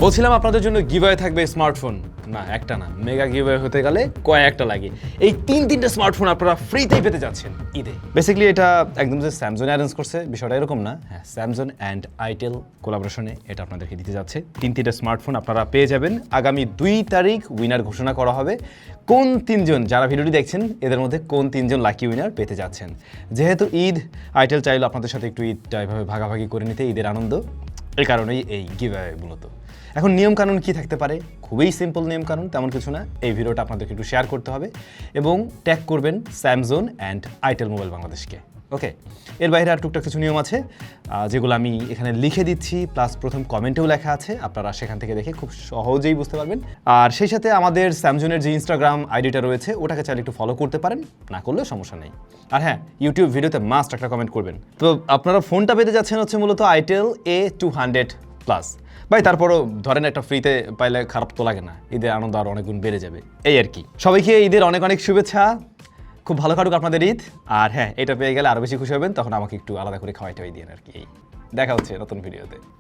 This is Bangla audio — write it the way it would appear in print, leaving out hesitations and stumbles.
বলছিলাম আপনাদের জন্য গিভঅ্যাওয়ে থাকবে স্মার্টফোন, না একটা না, মেগা গিভঅ্যাওয়ে হতে গেলে কয়েকটা লাগে। এই তিনটে স্মার্টফোন আপনারা ফ্রিতেই পেতে যাচ্ছেন ঈদে। বেসিক্যালি এটা একদম যে স্যামসাং অ্যারেঞ্জ করছে বিষয়টা এরকম না, হ্যাঁ স্যামসাং অ্যান্ড আইটেল কোলাবোরেশনে এটা আপনাদেরকে দিতে যাচ্ছে। তিনটে স্মার্টফোন আপনারা পেয়ে যাবেন। আগামী 2 তারিখ উইনার ঘোষণা করা হবে। কোন তিনজন যারা ভিডিওটি দেখছেন এদের মধ্যে কোন তিনজন লাকি উইনার পেতে যাচ্ছেন। যেহেতু ঈদ, আইটেল চাইলো আপনাদের সাথে একটু ঈদটা এভাবে ভাগাভাগি করে নিতে, ঈদের আনন্দ, এই কারণেই এই গিভঅ্যাওয়ে মূলত। এখন নিয়মকানুন কি থাকতে পারে? খুবই সিম্পল নিয়মকানুন, তেমন কিছু না। এই ভিডিওটা আপনাদেরকে একটু শেয়ার করতে হবে এবং ট্যাগ করবেন স্যামসাং অ্যান্ড আইটেল মোবাইল বাংলাদেশকে। ওকে, এর বাইরে আর টুকটাক কিছু নিয়ম আছে যেগুলো আমি এখানে লিখে দিচ্ছি, প্লাস প্রথম কমেন্টেও লেখা আছে, আপনারা সেখান থেকে দেখে খুব সহজেই বুঝতে পারবেন। আর সেই সাথে আমাদের স্যামসাংয়ের যে ইনস্টাগ্রাম আইডিটা রয়েছে ওটাকে চাইলে একটু ফলো করতে পারেন, না করলেও সমস্যা নেই। আর হ্যাঁ, ইউটিউব ভিডিওতে মাস্ট একটা কমেন্ট করবেন। তো আপনারা ফোনটা পেতে যাচ্ছেন হচ্ছে মূলত আইটেল A200+। ভাই তারপরও ধরেন একটা ফ্রিতে পাইলে খারাপ তো লাগে না, ঈদের আনন্দ আরও অনেক গুণ বেড়ে যাবে, এই আর কি। সবাইকে ঈদের অনেক অনেক শুভেচ্ছা, খুব ভালো কাটুক আপনাদের ঈদ। আর হ্যাঁ, এটা পেয়ে গেলে আরও বেশি খুশি হবেন, তখন আমাকে একটু আলাদা করে খাওয়াই টাওয়াই দিন আর কি। দেখা হচ্ছে নতুন ভিডিওতে।